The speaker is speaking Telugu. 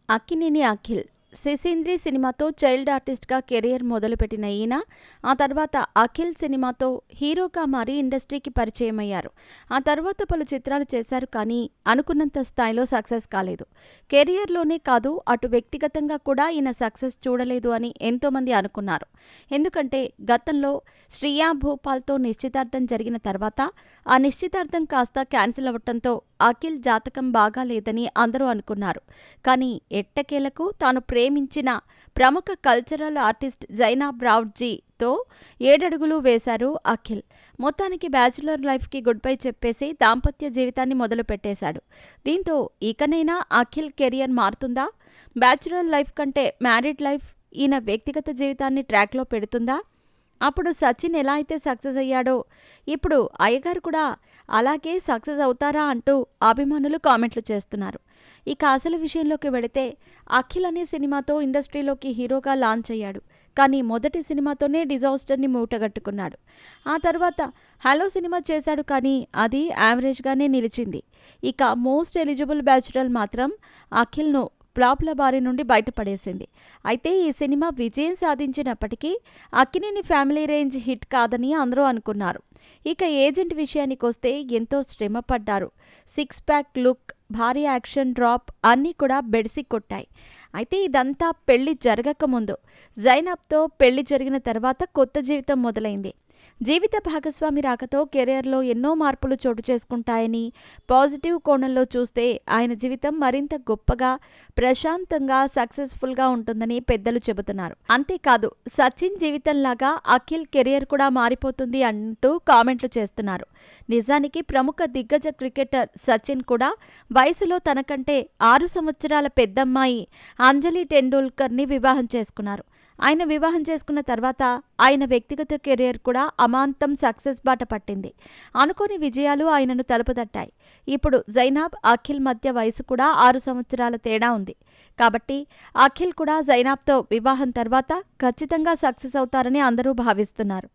అక్కినేని అఖిల్ శిశీంద్రి సినిమాతో చైల్డ్ ఆర్టిస్ట్గా కెరియర్ మొదలుపెట్టిన ఈయన ఆ తర్వాత అఖిల్ సినిమాతో హీరోగా మారి ఇండస్ట్రీకి పరిచయమయ్యారు. ఆ తర్వాత పలు చిత్రాలు చేశారు, కానీ అనుకున్నంత స్థాయిలో సక్సెస్ కాలేదు. కెరియర్లోనే కాదు, అటు వ్యక్తిగతంగా కూడా ఈయన సక్సెస్ చూడలేదు అని ఎంతోమంది అనుకున్నారు. ఎందుకంటే గతంలో శ్రియా భోపాల్తో నిశ్చితార్థం జరిగిన తర్వాత ఆ నిశ్చితార్థం కాస్త క్యాన్సిల్ అవ్వటంతో అఖిల్ జాతకం బాగా లేదని అందరూ అనుకున్నారు. కానీ ఎట్టకేలకు తాను ప్రేమించిన ప్రముఖ కల్చరల్ ఆర్టిస్ట్ జైనాబ్ రావ్జీతో 7 అడుగులు వేశారు అఖిల్. మొత్తానికి బ్యాచులర్ లైఫ్కి గుడ్ బై చెప్పేసి దాంపత్య జీవితాన్ని మొదలు పెట్టేశాడు. దీంతో ఇకనైనా అఖిల్ కెరియర్ మారుతుందా? బ్యాచులర్ లైఫ్ కంటే మ్యారీడ్ లైఫ్ ఈయన వ్యక్తిగత జీవితాన్ని ట్రాక్లో పెడుతుందా? అప్పుడు సచిన్ ఎలా అయితే సక్సెస్ అయ్యాడో ఇప్పుడు అయ్యగారు కూడా అలాగే సక్సెస్ అవుతారా అంటూ అభిమానులు కామెంట్లు చేస్తున్నారు. ఇక అసలు విషయంలోకి వెళితే అఖిల్ అనే సినిమాతో ఇండస్ట్రీలోకి హీరోగా లాంచ్ అయ్యాడు. కానీ మొదటి సినిమాతోనే డిజాస్టర్ని మూటగట్టుకున్నాడు. ఆ తర్వాత హలో సినిమా చేశాడు, కానీ అది యావరేజ్గానే నిలిచింది. ఇక మోస్ట్ ఎలిజిబుల్ బ్యాచులర్ మాత్రం అఖిల్ను ఫ్లాప్ల బారి నుండి బయటపడేసింది. అయితే ఈ సినిమా విజయం సాధించినప్పటికీ అక్కినేని ఫ్యామిలీ రేంజ్ హిట్ కాదని అందరూ అనుకున్నారు. ఇక ఏజెంట్ విషయానికొస్తే ఎంతో శ్రమ పడ్డారు. 6 ప్యాక్ లుక్, భారీ యాక్షన్ డ్రాప్ అన్నీ కూడా బెడిసి కొట్టాయి. అయితే ఇదంతా పెళ్లి జరగకముందు. జైనబ్తో పెళ్లి జరిగిన తర్వాత కొత్త జీవితం మొదలైంది. జీవిత భాగస్వామి రాకతో కెరియర్లో ఎన్నో మార్పులు చోటు చేసుకుంటాయని, పాజిటివ్ కోణంలో చూస్తే ఆయన జీవితం మరింత గొప్పగా, ప్రశాంతంగా, సక్సెస్ఫుల్గా ఉంటుందని పెద్దలు చెబుతున్నారు. అంతేకాదు, సచిన్ జీవితంలాగా అఖిల్ కెరియర్ కూడా మారిపోతుంది అంటూ కామెంట్లు చేస్తున్నారు. నిజానికి ప్రముఖ దిగ్గజ క్రికెటర్ సచిన్ కూడా వయసులో తనకంటే 6 సంవత్సరాల పెద్దమ్మాయి అంజలి టెండూల్కర్ని వివాహం చేసుకున్నారు. ఆయన వివాహం చేసుకున్న తర్వాత ఆయన వ్యక్తిగత కెరియర్ కూడా అమాంతం సక్సెస్ బాట పట్టింది. అనుకోని విజయాలు ఆయనను తలుపుతట్టాయి. ఇప్పుడు జైనాబ్, అఖిల్ మధ్య వయసు కూడా 6 సంవత్సరాల తేడా ఉంది. కాబట్టి అఖిల్ కూడా జైనాబ్తో వివాహం తర్వాత ఖచ్చితంగా సక్సెస్ అవుతారని అందరూ భావిస్తున్నారు.